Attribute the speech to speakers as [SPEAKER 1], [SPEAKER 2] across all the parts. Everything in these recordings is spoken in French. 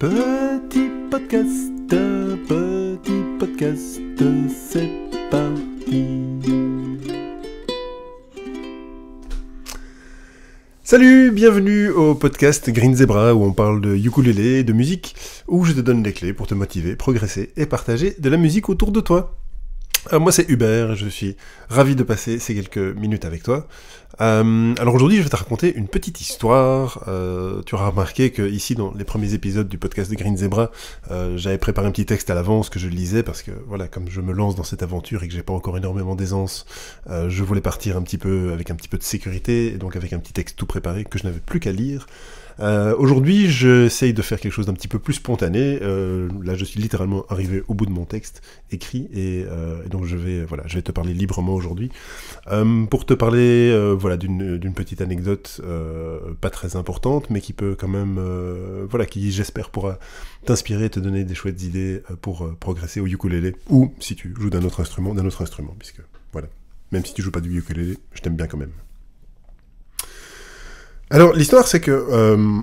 [SPEAKER 1] Petit podcast, c'est parti. Salut, bienvenue au podcast Green Zebra où on parle de ukulélé, de musique, où je te donne des clés pour te motiver, progresser et partager de la musique autour de toi. Moi c'est Hubert, je suis ravi de passer ces quelques minutes avec toi. Alors aujourd'hui je vais te raconter une petite histoire. Tu auras remarqué que ici dans les premiers épisodes du podcast de Green Zebra, j'avais préparé un petit texte à l'avance que je lisais parce que voilà, comme je me lance dans cette aventure et que j'ai pas encore énormément d'aisance, je voulais partir un petit peu avec un petit peu de sécurité et donc avec un petit texte tout préparé que je n'avais plus qu'à lire. Aujourd'hui, j'essaye de faire quelque chose d'un petit peu plus spontané. Là, je suis littéralement arrivé au bout de mon texte écrit et donc je vais te parler librement aujourd'hui pour te parler d'une petite anecdote pas très importante, mais qui peut quand même qui j'espère pourra t'inspirer et te donner des chouettes idées pour progresser au ukulélé ou si tu joues d'un autre instrument, puisque voilà, même si tu joues pas du ukulélé, je t'aime bien quand même. Alors, l'histoire, c'est que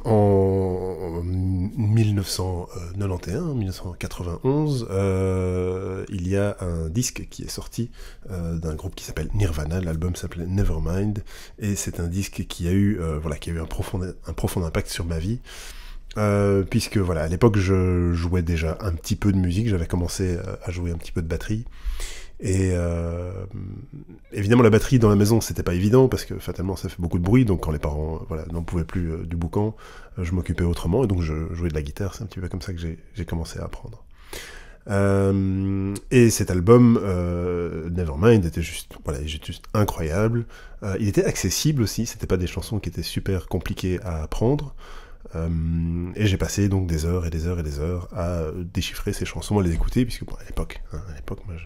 [SPEAKER 1] en 1991, il y a un disque qui est sorti d'un groupe qui s'appelle Nirvana. L'album s'appelait Nevermind, et c'est un disque qui a eu un profond impact sur ma vie. Puisque voilà, à l'époque, je jouais déjà un petit peu de musique, j'avais commencé à jouer un petit peu de batterie. Et évidemment la batterie dans la maison c'était pas évident parce que fatalement ça fait beaucoup de bruit, donc quand les parents n'en pouvaient plus du boucan, je m'occupais autrement et donc je jouais de la guitare. C'est un petit peu comme ça que j'ai commencé à apprendre. Et cet album Nevermind était juste incroyable. Il était accessible aussi, c'était pas des chansons qui étaient super compliquées à apprendre. Et j'ai passé donc des heures et des heures et des heures à déchiffrer ces chansons, à les écouter, puisque à l'époque moi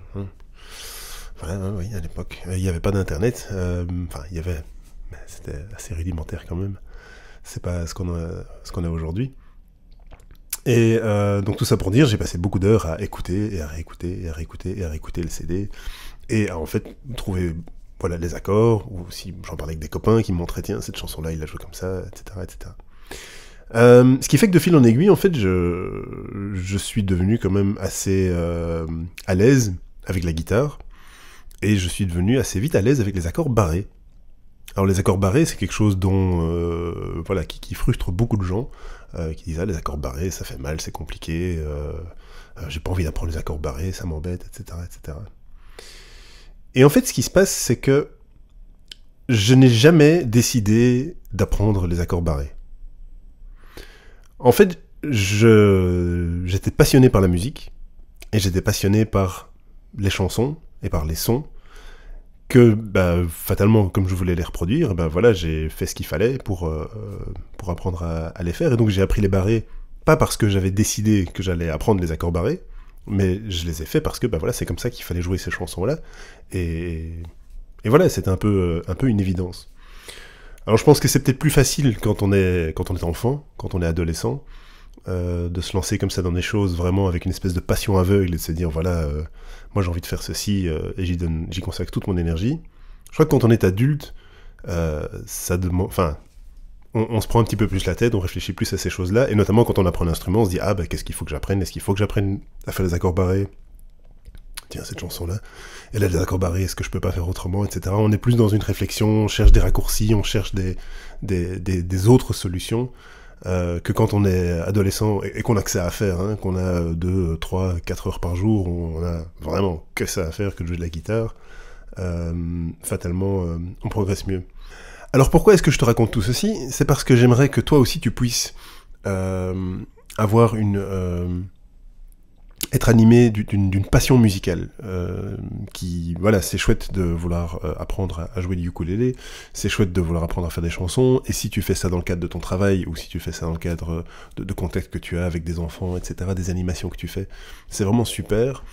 [SPEAKER 1] à l'époque, il n'y avait pas d'internet, il y avait, mais c'était assez rudimentaire quand même, c'est pas ce qu'on a aujourd'hui. Et donc tout ça pour dire, j'ai passé beaucoup d'heures à écouter, et à réécouter, et à réécouter, et à réécouter le CD, et à en fait trouver les accords, ou si j'en parlais avec des copains qui me montraient, tiens, cette chanson-là, il la joue comme ça, etc., etc. Ce qui fait que de fil en aiguille, en fait, je suis devenu quand même assez à l'aise avec la guitare, et je suis devenu assez vite à l'aise avec les accords barrés. Alors les accords barrés, c'est quelque chose dont qui frustre beaucoup de gens, qui disent les accords barrés, ça fait mal, c'est compliqué, j'ai pas envie d'apprendre les accords barrés, ça m'embête, etc., etc. Et en fait, ce qui se passe, c'est que je n'ai jamais décidé d'apprendre les accords barrés. En fait, j'étais passionné par la musique, et j'étais passionné par les chansons, et par les sons, que, fatalement, comme je voulais les reproduire, j'ai fait ce qu'il fallait pour apprendre à les faire, et donc j'ai appris les barrés, pas parce que j'avais décidé que j'allais apprendre les accords barrés, mais je les ai fait parce que, c'est comme ça qu'il fallait jouer ces chansons-là, et voilà, c'était un peu une évidence. Alors je pense que c'est peut-être plus facile quand on est enfant, quand on est adolescent, de se lancer comme ça dans des choses vraiment avec une espèce de passion aveugle et de se dire moi j'ai envie de faire ceci et j'y consacre toute mon énergie. Je crois que quand on est adulte, ça demande, on se prend un petit peu plus la tête, on réfléchit plus à ces choses-là, et notamment quand on apprend un instrument, on se dit qu'est-ce qu'il faut que j'apprenne ? Est-ce qu'il faut que j'apprenne à faire les accords barrés ? Tiens, cette chanson-là, elle a des accords barrés, est-ce que je peux pas faire autrement, etc. On est plus dans une réflexion, on cherche des raccourcis, on cherche des autres solutions, que quand on est adolescent et qu'on a que ça à faire, qu'on a 2, 3, 4 heures par jour, où on a vraiment que ça à faire que de jouer de la guitare, fatalement, on progresse mieux. Alors pourquoi est-ce que je te raconte tout ceci ? C'est parce que j'aimerais que toi aussi tu puisses avoir être animé d'une passion musicale, c'est chouette de vouloir apprendre à jouer du ukulélé, c'est chouette de vouloir apprendre à faire des chansons, et si tu fais ça dans le cadre de ton travail, ou si tu fais ça dans le cadre de contacts que tu as avec des enfants, etc., des animations que tu fais, c'est vraiment super,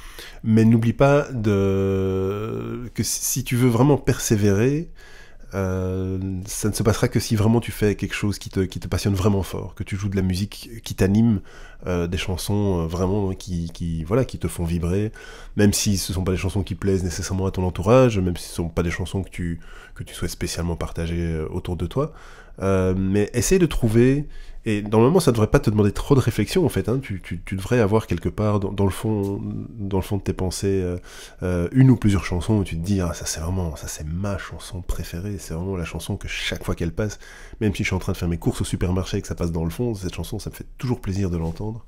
[SPEAKER 1] mais n'oublie pas que si tu veux vraiment persévérer, ça ne se passera que si vraiment tu fais quelque chose qui te passionne vraiment fort, que tu joues de la musique qui t'anime, des chansons vraiment qui te font vibrer, même si ce sont pas des chansons qui plaisent nécessairement à ton entourage, même si ce sont pas des chansons que tu souhaites spécialement partager autour de toi, mais essaye de trouver, et normalement ça devrait pas te demander trop de réflexion en fait, hein. Tu devrais avoir quelque part dans le fond de tes pensées une ou plusieurs chansons où tu te dis, ah ça c'est ma chanson préférée, c'est vraiment la chanson que chaque fois qu'elle passe, même si je suis en train de faire mes courses au supermarché et que ça passe dans le fond, cette chanson ça me fait toujours plaisir de l'entendre.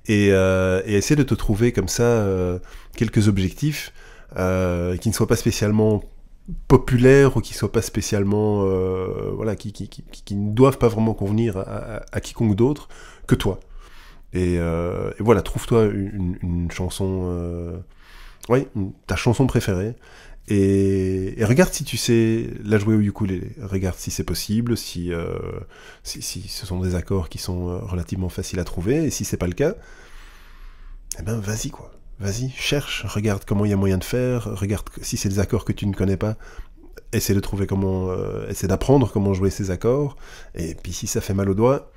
[SPEAKER 1] Et essayer de te trouver comme ça quelques objectifs qui ne soient pas spécialement populaires ou qui soient pas spécialement voilà, qui ne doivent pas vraiment convenir à quiconque d'autre que toi. Et voilà, trouve-toi une chanson, ta chanson préférée. Et regarde si tu sais la jouer au ukulélé. Regarde si c'est possible, si ce sont des accords qui sont relativement faciles à trouver. Et si c'est pas le cas, eh ben vas-y quoi. Vas-y, cherche, regarde comment il y a moyen de faire, regarde si c'est des accords que tu ne connais pas, essaie de trouver essaie d'apprendre comment jouer ces accords. Et puis si ça fait mal aux doigts,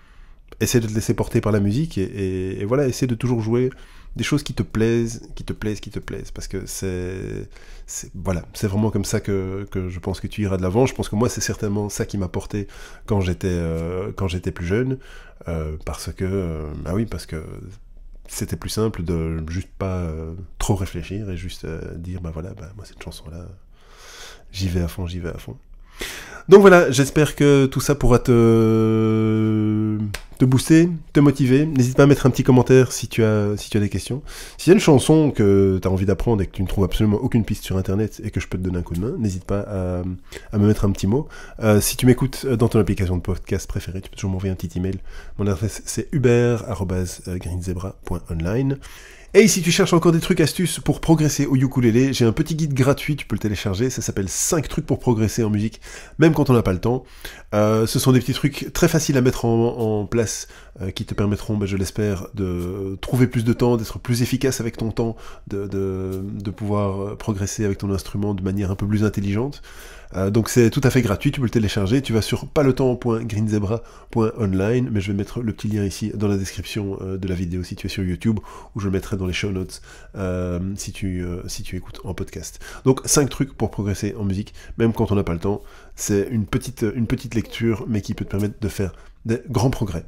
[SPEAKER 1] essaie de te laisser porter par la musique et voilà, essaie de toujours jouer des choses qui te plaisent, parce que c'est vraiment comme ça que je pense que tu iras de l'avant. Je pense que moi c'est certainement ça qui m'a porté quand j'étais plus jeune, parce que c'était plus simple de juste pas trop réfléchir et juste dire moi cette chanson là j'y vais à fond. Donc voilà, j'espère que tout ça pourra te booster, te motiver. N'hésite pas à mettre un petit commentaire si tu as des questions. S'il y a une chanson que tu as envie d'apprendre et que tu ne trouves absolument aucune piste sur internet et que je peux te donner un coup de main, n'hésite pas à me mettre un petit mot. Si tu m'écoutes dans ton application de podcast préférée, tu peux toujours m'envoyer un petit email. Mon adresse c'est hubert@greenzebra.online. Et si tu cherches encore des trucs astuces pour progresser au ukulélé, j'ai un petit guide gratuit, tu peux le télécharger, ça s'appelle 5 trucs pour progresser en musique, même quand on n'a pas le temps. Ce sont des petits trucs très faciles à mettre en place, qui te permettront, je l'espère, de trouver plus de temps, d'être plus efficace avec ton temps, de pouvoir progresser avec ton instrument de manière un peu plus intelligente. Donc c'est tout à fait gratuit, tu peux le télécharger, tu vas sur paletemps.greenzebra.online, mais je vais mettre le petit lien ici dans la description de la vidéo si tu es sur YouTube, ou je le mettrai dans les show notes si tu écoutes en podcast. Donc 5 trucs pour progresser en musique, même quand on n'a pas le temps. C'est une petite lecture, mais qui peut te permettre de faire des grands progrès.